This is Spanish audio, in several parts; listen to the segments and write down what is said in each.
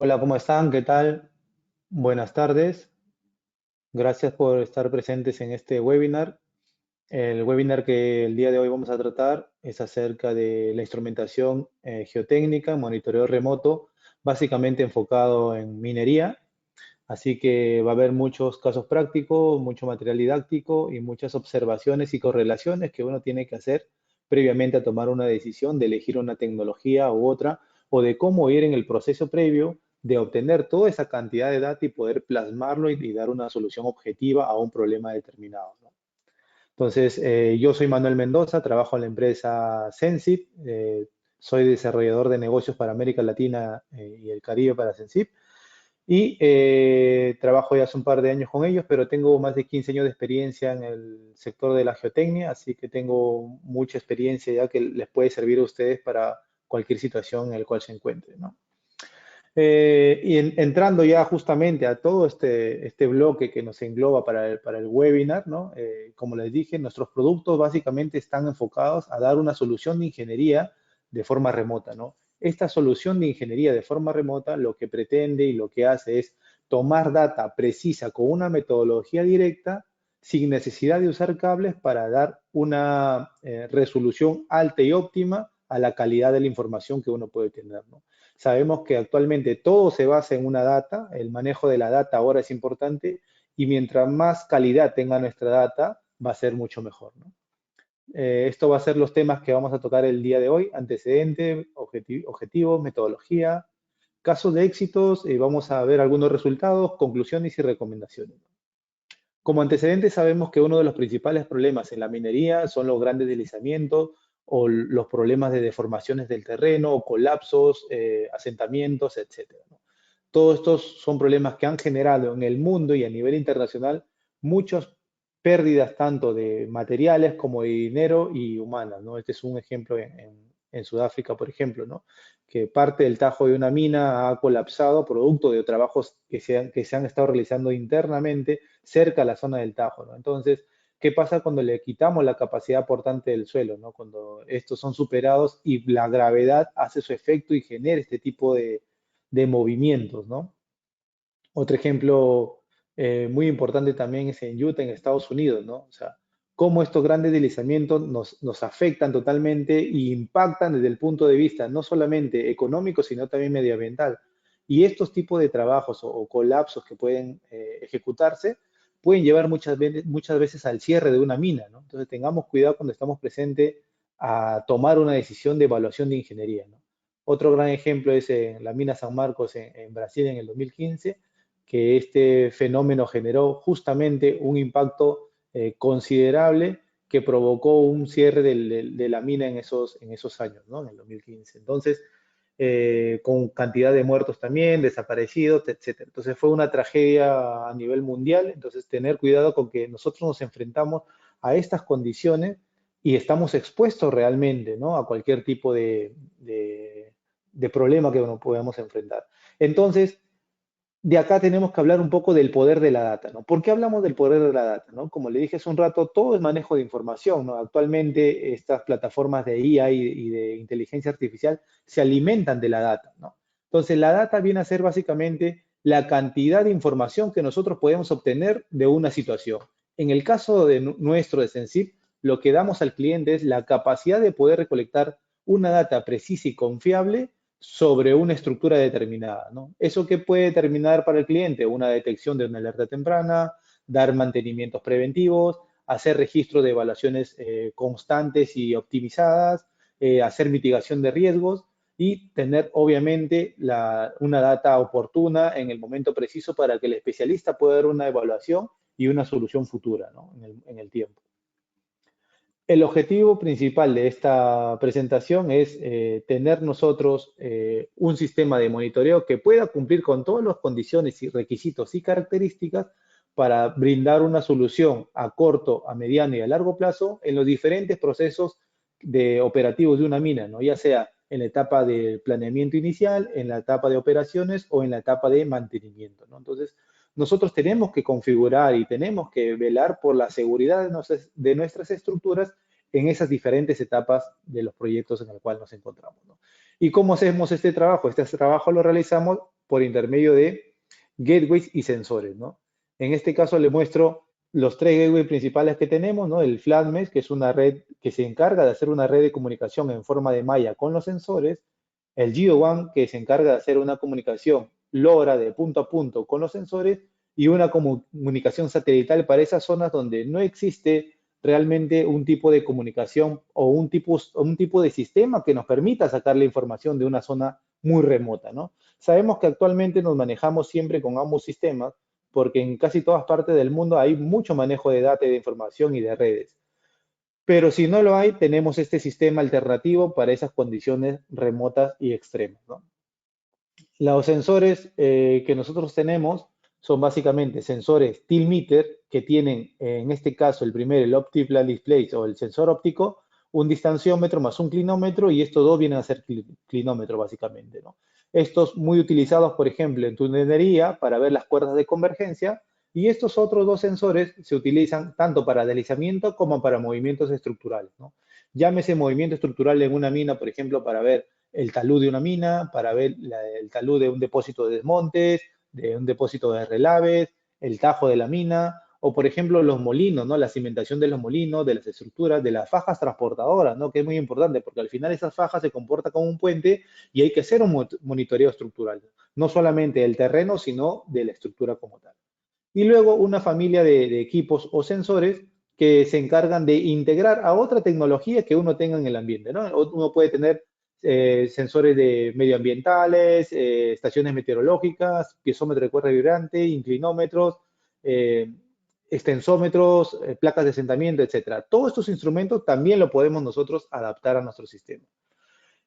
Hola, ¿cómo están? ¿Qué tal? Buenas tardes. Gracias por estar presentes en este webinar. El webinar que el día de hoy vamos a tratar es acerca de la instrumentación geotécnica, monitoreo remoto, básicamente enfocado en minería. Así que va a haber muchos casos prácticos, mucho material didáctico y muchas observaciones y correlaciones que uno tiene que hacer previamente a tomar una decisión de elegir una tecnología u otra o de cómo ir en el proceso previo de obtener toda esa cantidad de data y poder plasmarlo y dar una solución objetiva a un problema determinado, ¿no? Entonces, yo soy Manuel Mendoza, trabajo en la empresa Sensip, soy desarrollador de negocios para América Latina y el Caribe para Sensip y trabajo ya hace un par de años con ellos, pero tengo más de 15 años de experiencia en el sector de la geotecnia, así que tengo mucha experiencia ya que les puede servir a ustedes para cualquier situación en la cual se encuentren, ¿no? Entrando ya justamente a todo este bloque que nos engloba para el webinar, ¿no? Como les dije, nuestros productos básicamente están enfocados a dar una solución de ingeniería de forma remota, ¿no? Esta solución de ingeniería de forma remota lo que pretende y lo que hace es tomar data precisa con una metodología directa sin necesidad de usar cables para dar una resolución alta y óptima a la calidad de la información que uno puede tener, ¿no? Sabemos que actualmente todo se basa en una data, el manejo de la data ahora es importante y mientras más calidad tenga nuestra data, va a ser mucho mejor, ¿no? Esto va a ser los temas que vamos a tocar el día de hoy, antecedente, objetivos, metodología, casos de éxitos, y vamos a ver algunos resultados, conclusiones y recomendaciones. Como antecedentes sabemos que uno de los principales problemas en la minería son los grandes deslizamientos o los problemas de deformaciones del terreno o colapsos, asentamientos, etcétera, ¿no? Todos estos son problemas que han generado en el mundo y a nivel internacional muchas pérdidas tanto de materiales como de dinero y humanas, ¿no? Este es un ejemplo en Sudáfrica, por ejemplo, ¿no? Que parte del tajo de una mina ha colapsado producto de trabajos que se han estado realizando internamente cerca a la zona del Tajo, ¿no? Entonces, ¿qué pasa cuando le quitamos la capacidad portante del suelo, ¿no? Cuando estos son superados y la gravedad hace su efecto y genera este tipo de movimientos, ¿no? Otro ejemplo muy importante también es en Utah, en Estados Unidos, ¿no? O sea, cómo estos grandes deslizamientos nos afectan totalmente e impactan desde el punto de vista no solamente económico, sino también medioambiental. Y estos tipos de trabajos o colapsos que pueden ejecutarse pueden llevar muchas veces al cierre de una mina, ¿no? Entonces tengamos cuidado cuando estamos presentes a tomar una decisión de evaluación de ingeniería, ¿no? Otro gran ejemplo es en la mina San Marcos en Brasil en el 2015, que este fenómeno generó justamente un impacto considerable que provocó un cierre de la mina en esos años, ¿no? En el 2015. Entonces, con cantidad de muertos también, desaparecidos, etcétera. Entonces fue una tragedia a nivel mundial. Entonces, tener cuidado con que nosotros nos enfrentamos a estas condiciones y estamos expuestos realmente, ¿no? A cualquier tipo de problema que nos podamos enfrentar. Entonces, de acá tenemos que hablar un poco del poder de la data, ¿no? ¿Por qué hablamos del poder de la data, ¿no? Como le dije hace un rato, todo es manejo de información, ¿no? Actualmente estas plataformas de IA y de inteligencia artificial se alimentan de la data, ¿no? Entonces la data viene a ser básicamente la cantidad de información que nosotros podemos obtener de una situación. En el caso de nuestro de Sensip, lo que damos al cliente es la capacidad de poder recolectar una data precisa y confiable sobre una estructura determinada, ¿no? ¿Eso qué puede determinar para el cliente? Una detección de una alerta temprana, dar mantenimientos preventivos, hacer registro de evaluaciones constantes y optimizadas, hacer mitigación de riesgos y tener obviamente una data oportuna en el momento preciso para que el especialista pueda dar una evaluación y una solución futura, ¿no? En el tiempo. El objetivo principal de esta presentación es tener nosotros un sistema de monitoreo que pueda cumplir con todas las condiciones y requisitos y características para brindar una solución a corto, a mediano y a largo plazo en los diferentes procesos de operativos de una mina, ¿no? Ya sea en la etapa de planeamiento inicial, en la etapa de operaciones o en la etapa de mantenimiento, ¿no? Entonces, nosotros tenemos que configurar y tenemos que velar por la seguridad de nuestras estructuras en esas diferentes etapas de los proyectos en el cual nos encontramos, ¿no? ¿Y cómo hacemos este trabajo? Este trabajo lo realizamos por intermedio de gateways y sensores, ¿no? En este caso le muestro los tres gateways principales que tenemos, ¿no? El FlatMesh, que es una red que se encarga de hacer una red de comunicación en forma de malla con los sensores, el GeoWAN, que se encarga de hacer una comunicación LoRa de punto a punto con los sensores, y una comunicación satelital para esas zonas donde no existe realmente un tipo de comunicación o un tipo de sistema que nos permita sacar la información de una zona muy remota, ¿no? Sabemos que actualmente nos manejamos siempre con ambos sistemas porque en casi todas partes del mundo hay mucho manejo de datos, de información y de redes. Pero si no lo hay, tenemos este sistema alternativo para esas condiciones remotas y extremas, ¿no? Los sensores que nosotros tenemos son básicamente sensores Meter que tienen, en este caso, el primero, el Optical Display o el sensor óptico, un distanciómetro más un clinómetro, y estos dos vienen a ser clinómetro básicamente, ¿no? Estos muy utilizados, por ejemplo, en tunelería para ver las cuerdas de convergencia, y estos otros dos sensores se utilizan tanto para deslizamiento como para movimientos estructurales, ¿no? Llámese movimiento estructural en una mina, por ejemplo, para ver el talud de una mina, para ver el talud de un depósito de desmontes, de un depósito de relaves, el tajo de la mina, o por ejemplo los molinos, ¿no? La cimentación de los molinos, de las estructuras, de las fajas transportadoras, ¿no? Que es muy importante porque al final esas fajas se comportan como un puente y hay que hacer un monitoreo estructural, no solamente del terreno, sino de la estructura como tal. Y luego una familia de equipos o sensores que se encargan de integrar a otra tecnología que uno tenga en el ambiente, ¿no? Uno puede tener sensores de medioambientales, estaciones meteorológicas, piezómetro de cuerda vibrante, inclinómetros, eh, extensómetros, placas de asentamiento, etcétera. Todos estos instrumentos también lo podemos nosotros adaptar a nuestro sistema.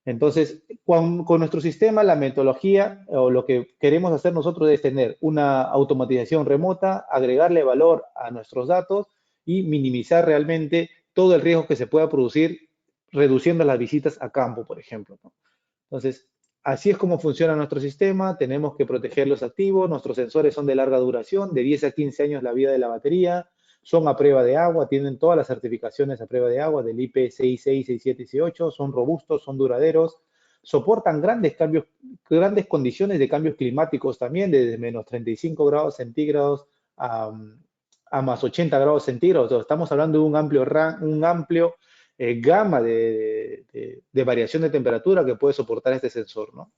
Entonces, con nuestro sistema, la metodología o lo que queremos hacer nosotros es tener una automatización remota, agregarle valor a nuestros datos y minimizar realmente todo el riesgo que se pueda producir reduciendo las visitas a campo, por ejemplo, ¿no? Entonces, así es como funciona nuestro sistema. Tenemos que proteger los activos. Nuestros sensores son de larga duración, de 10 a 15 años la vida de la batería. Son a prueba de agua, tienen todas las certificaciones a prueba de agua del IP66, 67 y 68. Son robustos, son duraderos. Soportan grandes cambios, grandes condiciones de cambios climáticos también, desde menos 35 grados centígrados a más 80 grados centígrados. Estamos hablando de un amplio gama de variación de temperatura que puede soportar este sensor, ¿no?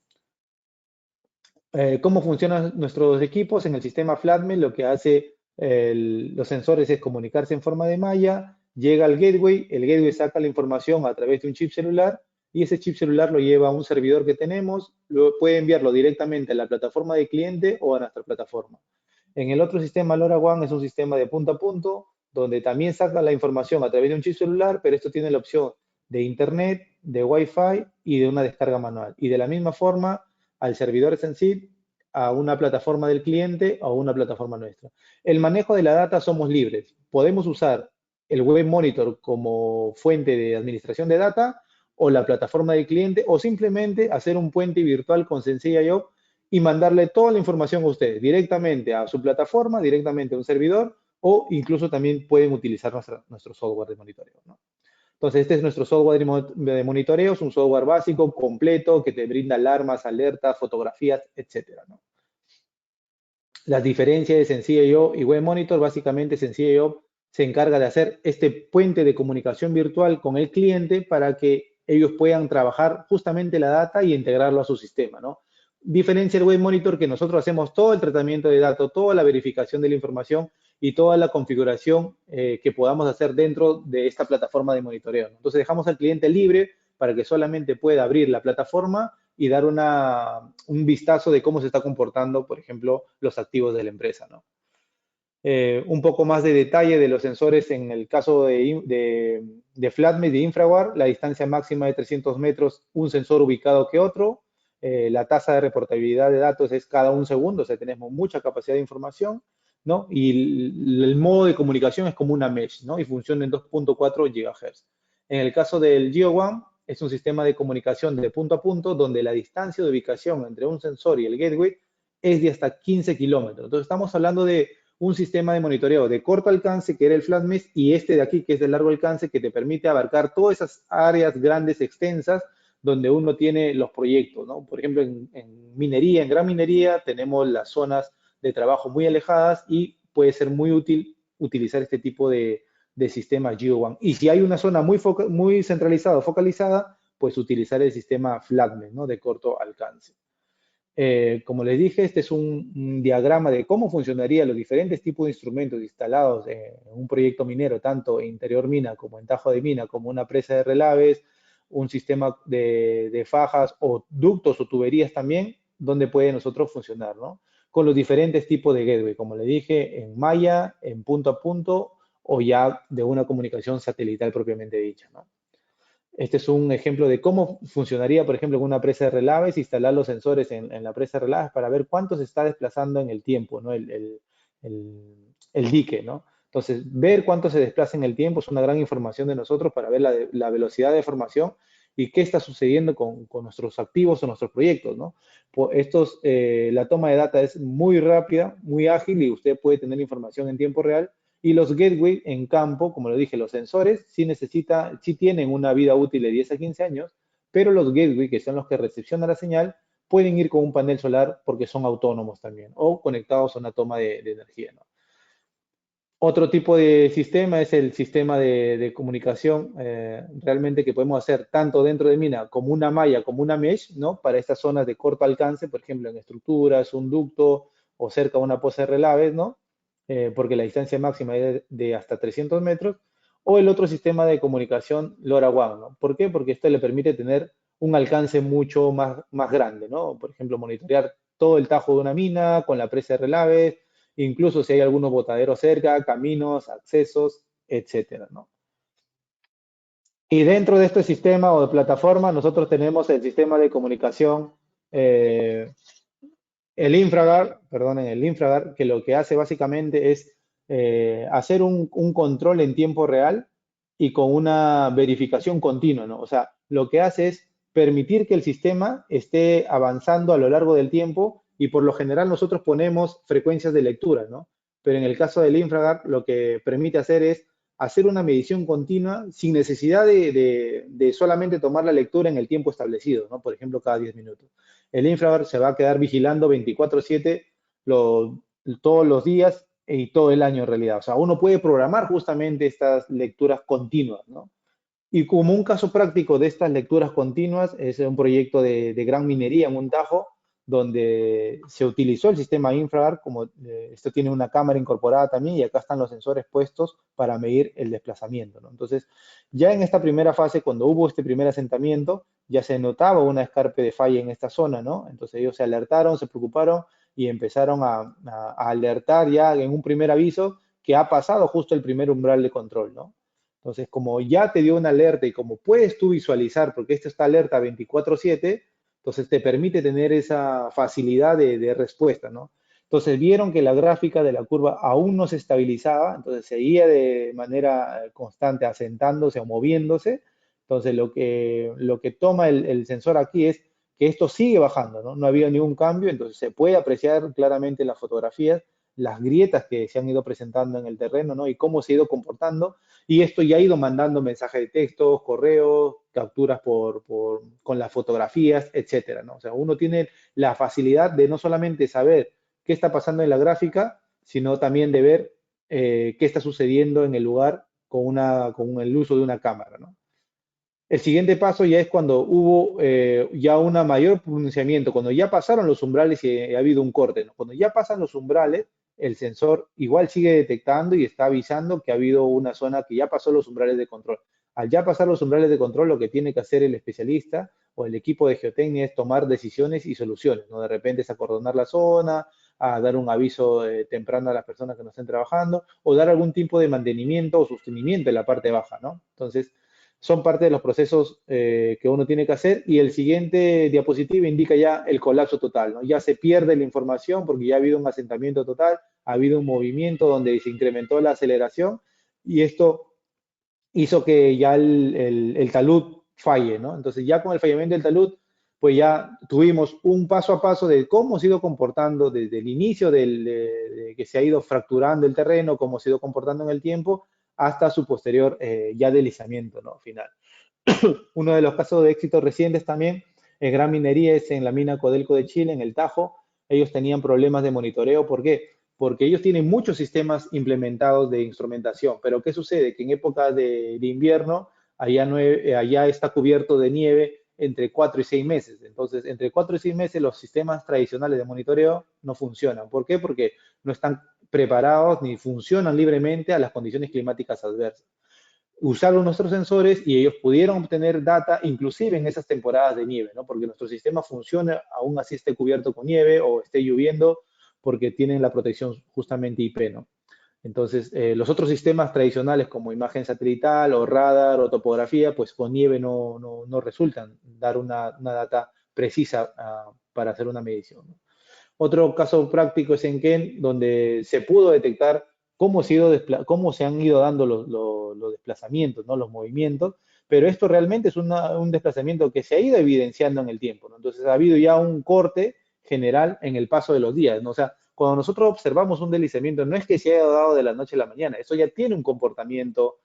¿Cómo funcionan nuestros equipos? En el sistema Flatmesh lo que hace los sensores es comunicarse en forma de malla, llega al gateway, el gateway saca la información a través de un chip celular y ese chip celular lo lleva a un servidor que tenemos, puede enviarlo directamente a la plataforma del cliente o a nuestra plataforma. En el otro sistema, LoRaWAN es un sistema de punto a punto, donde también saca la información a través de un chip celular, pero esto tiene la opción de internet, de Wi-Fi y de una descarga manual. Y de la misma forma, al servidor Sensit, a una plataforma del cliente o a una plataforma nuestra. El manejo de la data somos libres. Podemos usar el Web Monitor como fuente de administración de data o la plataforma del cliente o simplemente hacer un puente virtual con Sensei.io y mandarle toda la información a ustedes directamente a su plataforma, directamente a un servidor o incluso también pueden utilizar nuestro software de monitoreo, ¿no? Entonces, este es nuestro software de monitoreo, es un software básico, completo, que te brinda alarmas, alertas, fotografías, etcétera, ¿no? Las diferencias de Sensei.io y Web Monitor, básicamente Sensei.io se encarga de hacer este puente de comunicación virtual con el cliente para que ellos puedan trabajar justamente la data y integrarlo a su sistema, ¿no? Diferencia el Web Monitor que nosotros hacemos todo el tratamiento de datos, toda la verificación de la información y toda la configuración que podamos hacer dentro de esta plataforma de monitoreo, ¿no? Entonces dejamos al cliente libre para que solamente pueda abrir la plataforma y dar un vistazo de cómo se está comportando, por ejemplo, los activos de la empresa, ¿no? Un poco más de detalle de los sensores en el caso de Flatmesh, de InfraWAR, la distancia máxima de 300 metros, un sensor ubicado que otro. La tasa de reportabilidad de datos es cada un segundo, o sea, tenemos mucha capacidad de información, ¿no? Y el modo de comunicación es como una mesh, ¿no? Y funciona en 2.4 GHz. En el caso del GeoWAN, es un sistema de comunicación de punto a punto donde la distancia de ubicación entre un sensor y el gateway es de hasta 15 kilómetros. Entonces, estamos hablando de un sistema de monitoreo de corto alcance, que era el Flatmesh, y este de aquí, que es de largo alcance, que te permite abarcar todas esas áreas grandes, extensas, donde uno tiene los proyectos, ¿no? Por ejemplo, en minería, en gran minería, tenemos las zonas de trabajo muy alejadas y puede ser muy útil utilizar este tipo de sistema GeoOne. Y si hay una zona muy centralizada o focalizada, pues utilizar el sistema FlatMed, ¿no? De corto alcance. Como les dije, este es un diagrama de cómo funcionarían los diferentes tipos de instrumentos instalados en un proyecto minero, tanto en interior mina como en tajo de mina, como una presa de relaves, un sistema de fajas o ductos o tuberías también, donde puede nosotros funcionar, ¿no? Con los diferentes tipos de gateway, como le dije, en malla, en punto a punto o ya de una comunicación satelital propiamente dicha, ¿no? Este es un ejemplo de cómo funcionaría, por ejemplo, en una presa de relaves, instalar los sensores en la presa de relaves para ver cuánto se está desplazando en el tiempo, ¿no? El dique, ¿no? Entonces, ver cuánto se desplaza en el tiempo es una gran información de nosotros para ver la velocidad de formación y qué está sucediendo con nuestros activos o nuestros proyectos, ¿no? La toma de data es muy rápida, muy ágil y usted puede tener información en tiempo real. Y los gateway en campo, como lo dije, los sensores sí tienen una vida útil de 10 a 15 años, pero los gateway, que son los que recepcionan la señal, pueden ir con un panel solar porque son autónomos también o conectados a una toma de energía, ¿no? Otro tipo de sistema es el sistema de comunicación realmente que podemos hacer tanto dentro de mina como una malla, como una mesh, ¿no? Para estas zonas de corto alcance, por ejemplo, en estructuras, un ducto o cerca de una poza de relaves, ¿no? Porque la distancia máxima es de hasta 300 metros. O el otro sistema de comunicación LoRaWAN, ¿no? ¿Por qué? Porque esto le permite tener un alcance mucho más grande, ¿no? Por ejemplo, monitorear todo el tajo de una mina con la presa de relaves, incluso si hay algunos botaderos cerca, caminos, accesos, etcétera, ¿no? Y dentro de este sistema o de plataforma, nosotros tenemos el sistema de comunicación, eh, el Infraguard, que lo que hace básicamente es hacer un control en tiempo real y con una verificación continua, ¿no? O sea, lo que hace es permitir que el sistema esté avanzando a lo largo del tiempo y por lo general nosotros ponemos frecuencias de lectura, ¿no? Pero en el caso del Infraguard, lo que permite hacer es hacer una medición continua sin necesidad de solamente tomar la lectura en el tiempo establecido, ¿no? Por ejemplo, cada 10 minutos. El Infraguard se va a quedar vigilando 24/7 todos los días y todo el año en realidad. O sea, uno puede programar justamente estas lecturas continuas, ¿no? Y como un caso práctico de estas lecturas continuas es un proyecto de gran minería en un tajo, donde se utilizó el sistema Infraguard, como esto tiene una cámara incorporada también, y acá están los sensores puestos para medir el desplazamiento, ¿no? Entonces, ya en esta primera fase, cuando hubo este primer asentamiento, ya se notaba una escarpe de falla en esta zona, ¿no? Entonces ellos se alertaron, se preocuparon y empezaron a alertar ya en un primer aviso que ha pasado justo el primer umbral de control, ¿no? Entonces, como ya te dio una alerta y como puedes tú visualizar, porque esto está alerta 24/7, entonces te permite tener esa facilidad de respuesta, ¿no? Entonces vieron que la gráfica de la curva aún no se estabilizaba, entonces seguía de manera constante asentándose o moviéndose. Entonces lo que toma el sensor aquí es que esto sigue bajando, ¿no? No ha habido ningún cambio, entonces se puede apreciar claramente en las fotografías las grietas que se han ido presentando en el terreno, ¿no? Y cómo se ha ido comportando y esto ya ha ido mandando mensajes de texto, correos, capturas con las fotografías, etcétera, ¿no? O sea, uno tiene la facilidad de no solamente saber qué está pasando en la gráfica, sino también de ver qué está sucediendo en el lugar con el uso de una cámara, ¿no? El siguiente paso ya es cuando hubo ya un mayor pronunciamiento, cuando ya pasaron los umbrales y ha habido un corte, ¿no? Cuando ya pasan los umbrales, el sensor igual sigue detectando y está avisando que ha habido una zona que ya pasó los umbrales de control. Al ya pasar los umbrales de control, lo que tiene que hacer el especialista o el equipo de geotecnia es tomar decisiones y soluciones, ¿no? De repente es acordonar la zona, a dar un aviso temprano a las personas que no estén trabajando o dar algún tipo de mantenimiento o sostenimiento en la parte baja, ¿no? Entonces, son parte de los procesos que uno tiene que hacer y el siguiente diapositiva indica ya el colapso total, ¿no? Ya se pierde la información porque ya ha habido un asentamiento total, ha habido un movimiento donde se incrementó la aceleración y esto hizo que ya el talud falle, ¿no? Entonces ya con el fallamiento del talud, pues ya tuvimos un paso a paso de cómo se ha ido comportando desde el inicio de que se ha ido fracturando el terreno, cómo se ha ido comportando en el tiempo, hasta su posterior ya deslizamiento, ¿no? Final. Uno de los casos de éxito recientes también en Gran Minería es en la mina Codelco de Chile, en el Tajo. Ellos tenían problemas de monitoreo. ¿Por qué? Porque ellos tienen muchos sistemas implementados de instrumentación, pero ¿qué sucede? Que en épocas de invierno allá, allá está cubierto de nieve entre 4 y 6 meses. Entonces, entre 4 y 6 meses los sistemas tradicionales de monitoreo no funcionan. ¿Por qué? Porque no están preparados ni funcionan libremente a las condiciones climáticas adversas. Usaron nuestros sensores y ellos pudieron obtener data inclusive en esas temporadas de nieve, ¿no? Porque nuestro sistema funciona aún así esté cubierto con nieve o esté lloviendo porque tienen la protección justamente IP, ¿no? Entonces, los otros sistemas tradicionales como imagen satelital o radar o topografía, pues con nieve no resultan dar una data precisa para hacer una medición, ¿no? Otro caso práctico es en Ken, donde se pudo detectar cómo se han ido dando los desplazamientos, ¿no? Los movimientos, pero esto realmente es un desplazamiento que se ha ido evidenciando en el tiempo, ¿no? Entonces ha habido ya un corte general en el paso de los días, ¿no? O sea, cuando nosotros observamos un deslizamiento, no es que se haya dado de la noche a la mañana, eso ya tiene un comportamiento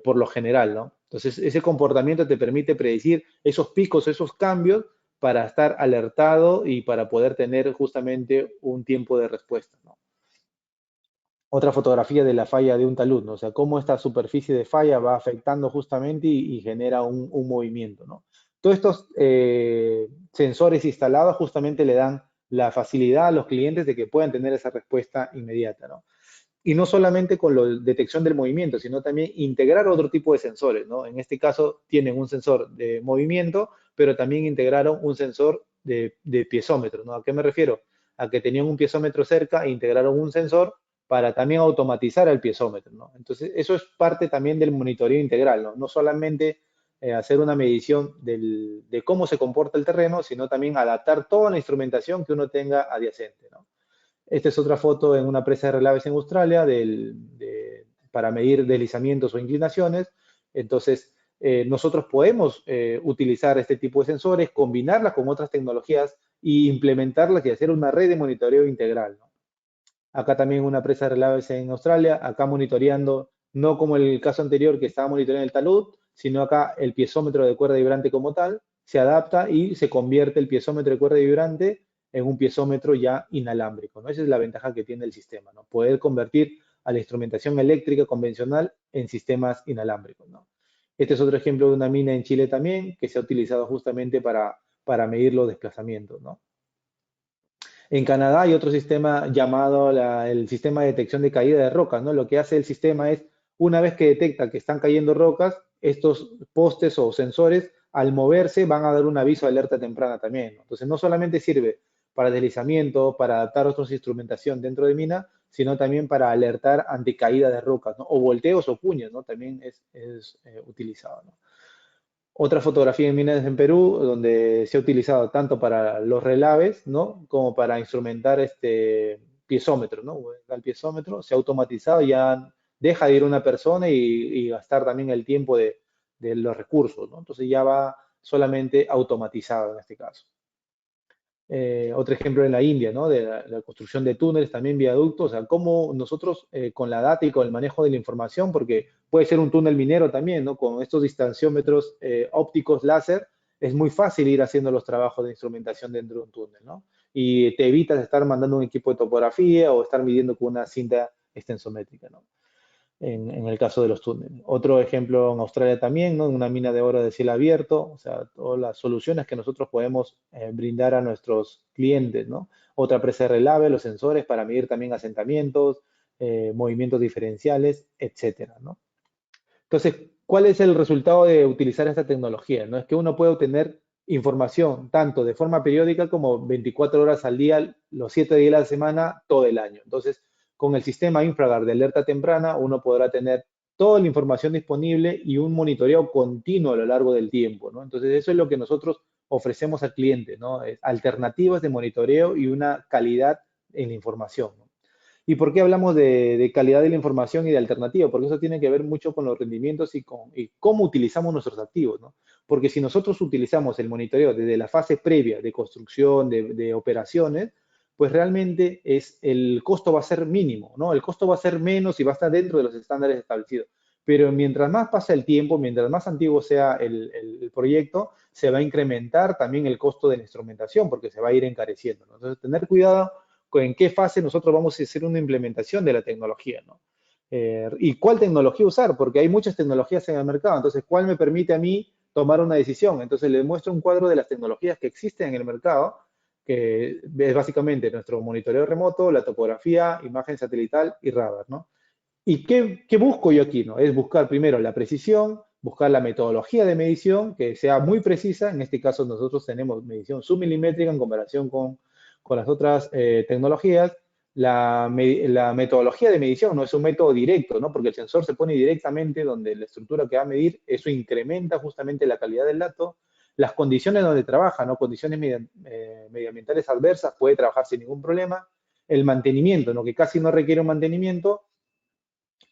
por lo general, ¿no? Entonces, ese comportamiento te permite predecir esos picos, esos cambios para estar alertado y para poder tener justamente un tiempo de respuesta, ¿no? Otra fotografía de la falla de un talud, ¿no? O sea, cómo esta superficie de falla va afectando justamente y genera un movimiento, ¿no? Todos estos sensores instalados justamente le dan la facilidad a los clientes de que puedan tener esa respuesta inmediata, ¿no? Y no solamente con la detección del movimiento, sino también integrar otro tipo de sensores, ¿no? En este caso tienen un sensor de movimiento, pero también integraron un sensor de piezómetro, ¿no? ¿A qué me refiero? A que tenían un piezómetro cerca e integraron un sensor para también automatizar el piezómetro, ¿no? Entonces, eso es parte también del monitoreo integral, ¿no? No solamente hacer una medición de cómo se comporta el terreno, sino también adaptar toda la instrumentación que uno tenga adyacente, ¿no? Esta es otra foto en una presa de relaves en Australia para medir deslizamientos o inclinaciones. Entonces, nosotros podemos utilizar este tipo de sensores, combinarlas con otras tecnologías e implementarlas y hacer una red de monitoreo integral, ¿no? Acá también una presa de relaves en Australia, acá monitoreando, no como el caso anterior que estaba monitoreando el talud, sino acá el piezómetro de cuerda vibrante como tal, se adapta y se convierte el piezómetro de cuerda vibrante en un piezómetro ya inalámbrico, ¿no? Esa es la ventaja que tiene el sistema, ¿no? Poder convertir a la instrumentación eléctrica convencional en sistemas inalámbricos, ¿no? Este es otro ejemplo de una mina en Chile también que se ha utilizado justamente para medir los desplazamientos, ¿no? En Canadá hay otro sistema llamado el sistema de detección de caída de rocas, ¿no? Lo que hace el sistema es, una vez que detecta que están cayendo rocas, estos postes o sensores, al moverse, van a dar un aviso de alerta temprana también, ¿no? Entonces, no solamente sirve para deslizamiento, para adaptar otros instrumentación dentro de mina, sino también para alertar ante caída de rocas, ¿no? O volteos o cuñas, ¿no? También es utilizado, ¿no? Otra fotografía en minas en Perú, donde se ha utilizado tanto para los relaves, ¿no? Como para instrumentar este piezómetro, ¿no? El piezómetro se ha automatizado, ya deja de ir una persona y gastar también el tiempo de los recursos, ¿no? Entonces ya va solamente automatizado en este caso. Otro ejemplo en la India, ¿no? De la construcción de túneles, también viaductos, o sea, cómo nosotros con la data y con el manejo de la información, porque puede ser un túnel minero también, ¿no? Con estos distanciómetros ópticos láser, es muy fácil ir haciendo los trabajos de instrumentación dentro de un túnel, ¿no? Y te evitas estar mandando un equipo de topografía o estar midiendo con una cinta extensométrica, ¿no? En el caso de los túneles. Otro ejemplo en Australia también, ¿no? Una mina de oro de cielo abierto, o sea, todas las soluciones que nosotros podemos brindar a nuestros clientes, ¿no? Otra presa de relave, los sensores para medir también asentamientos, movimientos diferenciales, etcétera, ¿no? Entonces, ¿cuál es el resultado de utilizar esta tecnología? ¿No? Es que uno puede obtener información tanto de forma periódica como 24 horas al día, los 7 días de la semana, todo el año. Entonces, con el sistema Infraguard de alerta temprana, uno podrá tener toda la información disponible y un monitoreo continuo a lo largo del tiempo, ¿no? Entonces, eso es lo que nosotros ofrecemos al cliente, ¿no? Alternativas de monitoreo y una calidad en la información, ¿no? ¿Y por qué hablamos de calidad de la información y de alternativa? Porque eso tiene que ver mucho con los rendimientos y cómo utilizamos nuestros activos, ¿no? Porque si nosotros utilizamos el monitoreo desde la fase previa de construcción, de operaciones, pues realmente el costo va a ser mínimo, ¿no? El costo va a ser menos y va a estar dentro de los estándares establecidos. pero mientras más pasa el tiempo, mientras más antiguo sea el proyecto, se va a incrementar también el costo de la instrumentación porque se va a ir encareciendo, ¿no? Entonces, tener cuidado con en qué fase nosotros vamos a hacer una implementación de la tecnología, ¿no? Y cuál tecnología usar, porque hay muchas tecnologías en el mercado, entonces, ¿cuál me permite a mí tomar una decisión? Entonces, le muestro un cuadro de las tecnologías que existen en el mercado, que es básicamente nuestro monitoreo remoto, la topografía, imagen satelital y radar, ¿no? ¿Y qué busco yo aquí, no? Es buscar primero la precisión, buscar la metodología de medición que sea muy precisa. En este caso nosotros tenemos medición submilimétrica en comparación con las otras tecnologías. La metodología de medición no es un método directo, ¿no? Porque el sensor se pone directamente donde la estructura que va a medir, eso incrementa justamente la calidad del dato. Las condiciones donde trabaja, ¿no? Condiciones medioambientales adversas, puede trabajar sin ningún problema. El mantenimiento, ¿no? Que casi no requiere un mantenimiento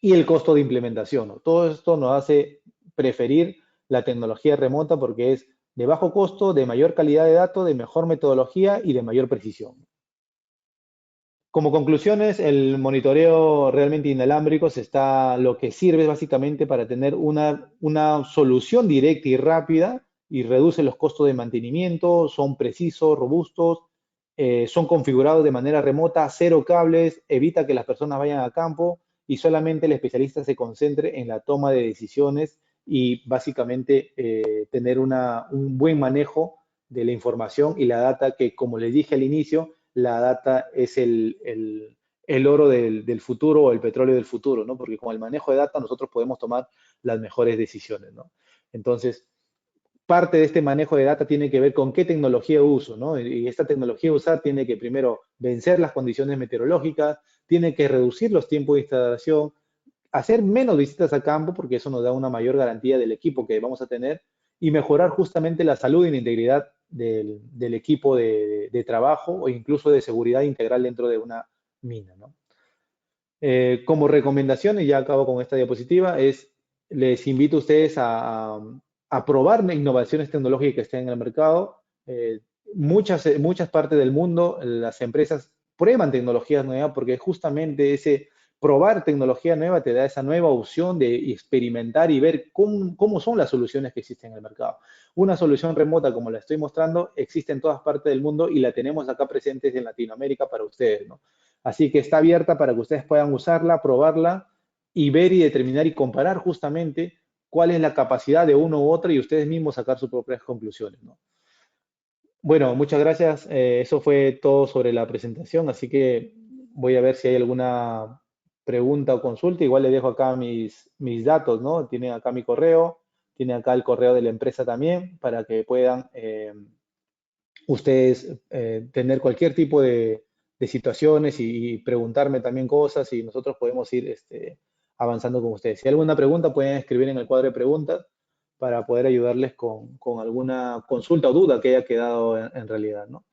y el costo de implementación, ¿no? Todo esto nos hace preferir la tecnología remota porque es de bajo costo, de mayor calidad de datos, de mejor metodología y de mayor precisión. Como conclusiones, el monitoreo realmente inalámbrico lo que sirve básicamente para tener una solución directa y rápida y reduce los costos de mantenimiento, son precisos, robustos, son configurados de manera remota, cero cables, evita que las personas vayan a campo y solamente el especialista se concentre en la toma de decisiones y básicamente tener un buen manejo de la información y la data que, como les dije al inicio, la data es el oro del futuro o el petróleo del futuro, ¿no? Porque con el manejo de data nosotros podemos tomar las mejores decisiones, ¿no? Entonces, parte de este manejo de data tiene que ver con qué tecnología uso, ¿no? Y esta tecnología usar tiene que primero vencer las condiciones meteorológicas, tiene que reducir los tiempos de instalación, hacer menos visitas a campo, porque eso nos da una mayor garantía del equipo que vamos a tener, y mejorar justamente la salud y la integridad del equipo de trabajo o incluso de seguridad integral dentro de una mina, ¿no? Como recomendación, y ya acabo con esta diapositiva, les invito a ustedes a probar innovaciones tecnológicas que estén en el mercado. Muchas partes del mundo, las empresas prueban tecnologías nuevas porque justamente ese probar tecnología nueva te da esa nueva opción de experimentar y ver cómo son las soluciones que existen en el mercado. Una solución remota como la estoy mostrando existe en todas partes del mundo y la tenemos acá presentes en Latinoamérica para ustedes, ¿no? Así que está abierta para que ustedes puedan usarla, probarla y ver y determinar y comparar justamente cuál es la capacidad de uno u otro y ustedes mismos sacar sus propias conclusiones, ¿no? Bueno, muchas gracias. Eso fue todo sobre la presentación, así que voy a ver si hay alguna pregunta o consulta. Igual le dejo acá mis datos, ¿no? Tienen acá mi correo, tienen acá el correo de la empresa también para que puedan ustedes tener cualquier tipo de situaciones y preguntarme también cosas y nosotros podemos ir avanzando con ustedes. Si hay alguna pregunta, pueden escribir en el cuadro de preguntas para poder ayudarles con alguna consulta o duda que haya quedado en realidad, ¿no?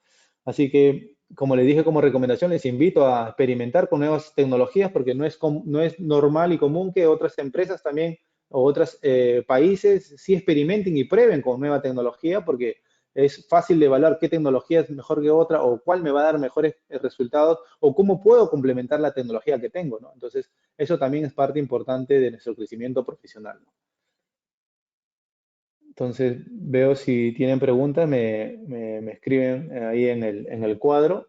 Así que, como les dije como recomendación, les invito a experimentar con nuevas tecnologías porque no es normal y común que otras empresas también o otros países sí experimenten y prueben con nueva tecnología porque es fácil de evaluar qué tecnología es mejor que otra o cuál me va a dar mejores resultados o cómo puedo complementar la tecnología que tengo, ¿no? Entonces, eso también es parte importante de nuestro crecimiento profesional, ¿no? Entonces, veo si tienen preguntas, me escriben ahí en el cuadro.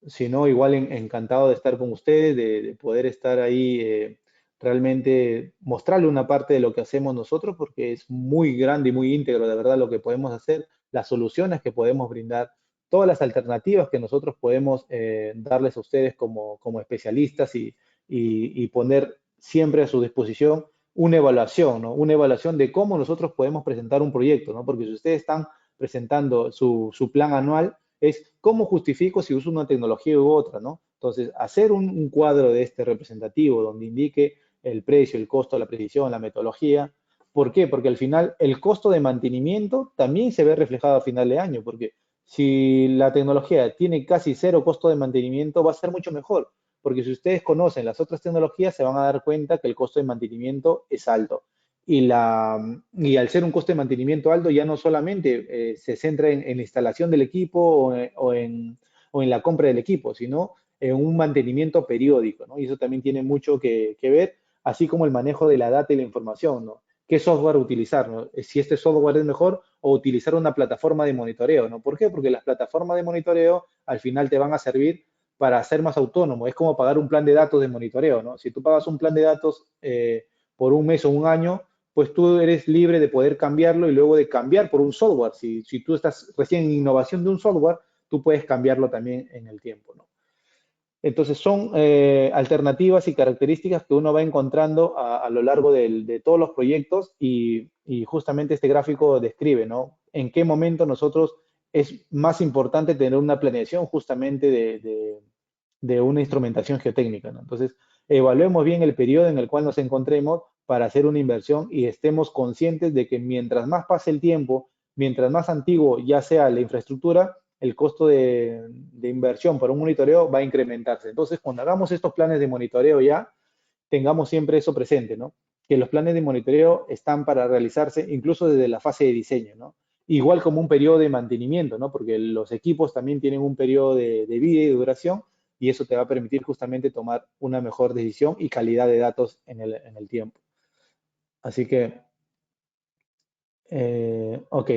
Si no, igual encantado de estar con ustedes, de poder estar ahí, realmente mostrarle una parte de lo que hacemos nosotros, porque es muy grande y muy íntegro, de verdad, lo que podemos hacer, las soluciones que podemos brindar, todas las alternativas que nosotros podemos darles a ustedes como especialistas y poner siempre a su disposición una evaluación, ¿no? Una evaluación de cómo nosotros podemos presentar un proyecto, ¿no? Porque si ustedes están presentando su plan anual, es cómo justifico si uso una tecnología u otra, ¿no? Entonces, hacer un cuadro de este representativo donde indique el precio, el costo, la precisión, la metodología. ¿Por qué? Porque al final el costo de mantenimiento también se ve reflejado a final de año, porque si la tecnología tiene casi cero costo de mantenimiento, va a ser mucho mejor, porque si ustedes conocen las otras tecnologías, se van a dar cuenta que el costo de mantenimiento es alto. Y al ser un costo de mantenimiento alto, ya no solamente se centra en la instalación del equipo o en la compra del equipo, sino en un mantenimiento periódico, ¿no? Y eso también tiene mucho que ver así como el manejo de la data y la información, ¿no? ¿Qué software utilizar, ¿no? Si este software es mejor o utilizar una plataforma de monitoreo, ¿no? ¿Por qué? Porque las plataformas de monitoreo al final te van a servir para ser más autónomo. Es como pagar un plan de datos de monitoreo, ¿no? Si tú pagas un plan de datos por un mes o un año, pues tú eres libre de poder cambiarlo y luego de cambiar por un software. Si tú estás recién en innovación de un software, tú puedes cambiarlo también en el tiempo, ¿no? Entonces son alternativas y características que uno va encontrando a lo largo de todos los proyectos y justamente este gráfico describe, ¿no? En qué momento nosotros es más importante tener una planeación justamente de una instrumentación geotécnica, ¿no? Entonces, evaluemos bien el periodo en el cual nos encontremos para hacer una inversión y estemos conscientes de que mientras más pase el tiempo, mientras más antiguo ya sea la infraestructura, el costo de inversión para un monitoreo va a incrementarse. Entonces, cuando hagamos estos planes de monitoreo ya, tengamos siempre eso presente, ¿no? Que los planes de monitoreo están para realizarse incluso desde la fase de diseño, ¿no? Igual como un periodo de mantenimiento, ¿no? Porque los equipos también tienen un periodo de vida y de duración y eso te va a permitir justamente tomar una mejor decisión y calidad de datos en el tiempo. Así que ok,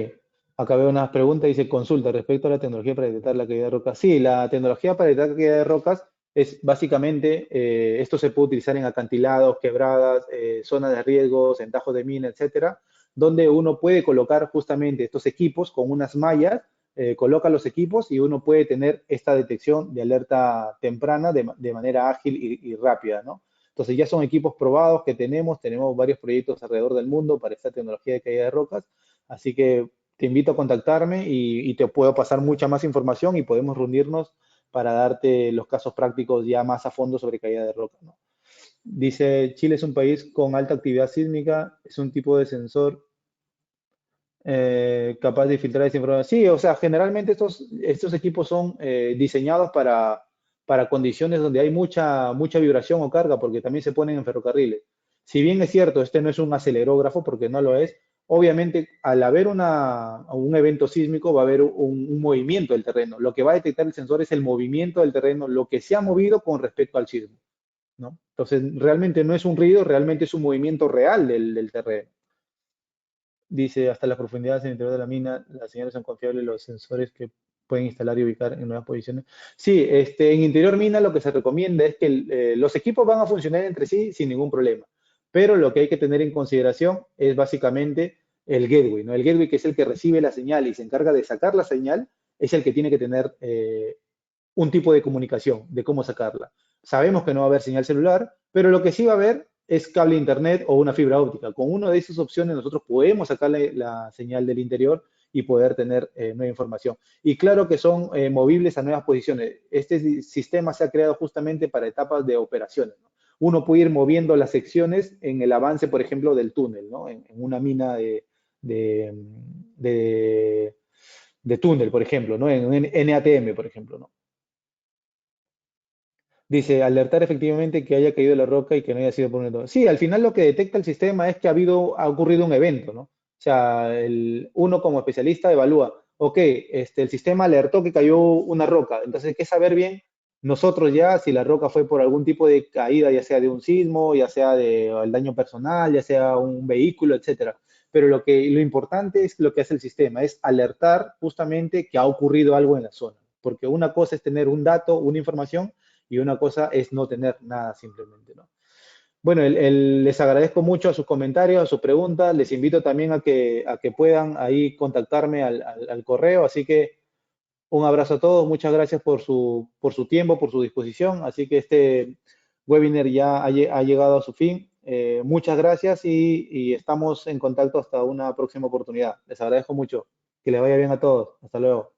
acá veo unas preguntas, dice consulta respecto a la tecnología para detectar la caída de rocas. Sí, la tecnología para detectar la caída de rocas es básicamente, esto se puede utilizar en acantilados, quebradas, zonas de riesgos, en tajos de mina, etcétera, donde uno puede colocar justamente estos equipos con unas mallas, coloca los equipos y uno puede tener esta detección de alerta temprana de manera ágil y rápida, ¿no? Entonces ya son equipos probados que tenemos varios proyectos alrededor del mundo para esta tecnología de caída de rocas, así que te invito a contactarme y te puedo pasar mucha más información y podemos reunirnos para darte los casos prácticos ya más a fondo sobre caída de roca, ¿no? Dice, Chile es un país con alta actividad sísmica, es un tipo de sensor capaz de filtrar esa información. Sí, o sea, generalmente estos equipos son diseñados para condiciones donde hay mucha vibración o carga, porque también se ponen en ferrocarriles. Si bien es cierto, este no es un acelerógrafo, porque no lo es, obviamente al haber un evento sísmico va a haber un movimiento del terreno. Lo que va a detectar el sensor es el movimiento del terreno, lo que se ha movido con respecto al sismo, ¿no? Entonces, realmente no es un ruido, realmente es un movimiento real del terreno. Dice, hasta las profundidades en el interior de la mina, las señales son confiables, los sensores que pueden instalar y ubicar en nuevas posiciones. Sí, en interior mina lo que se recomienda es que los equipos van a funcionar entre sí sin ningún problema, pero lo que hay que tener en consideración es básicamente el gateway, ¿no? El gateway, que es el que recibe la señal y se encarga de sacar la señal, es el que tiene que tener un tipo de comunicación, de cómo sacarla. Sabemos que no va a haber señal celular, pero lo que sí va a haber es cable internet o una fibra óptica. Con una de esas opciones nosotros podemos sacarle la señal del interior y poder tener nueva información. Y claro que son movibles a nuevas posiciones. Este sistema se ha creado justamente para etapas de operaciones, ¿no? Uno puede ir moviendo las secciones en el avance, por ejemplo, del túnel, ¿no? En una mina de, de, de túnel, por ejemplo, ¿no? En un NATM, por ejemplo, ¿no? Dice, alertar efectivamente que haya caído la roca y que no haya sido por un evento. Sí, al final lo que detecta el sistema es que ha ocurrido un evento, ¿no? O sea, uno como especialista evalúa, ok, el sistema alertó que cayó una roca, entonces hay que saber bien nosotros ya si la roca fue por algún tipo de caída, ya sea de un sismo, ya sea de el daño personal, ya sea un vehículo, etcétera. Pero lo importante es lo que hace el sistema, es alertar justamente que ha ocurrido algo en la zona, porque una cosa es tener un dato, una información, y una cosa es no tener nada simplemente, ¿no? Bueno, les agradezco mucho a sus comentarios, a sus preguntas. Les invito también a que puedan ahí contactarme al correo. Así que un abrazo a todos. Muchas gracias por su tiempo, por su disposición. Así que este webinar ya ha llegado a su fin. Muchas gracias y estamos en contacto hasta una próxima oportunidad. Les agradezco mucho. Que les vaya bien a todos. Hasta luego.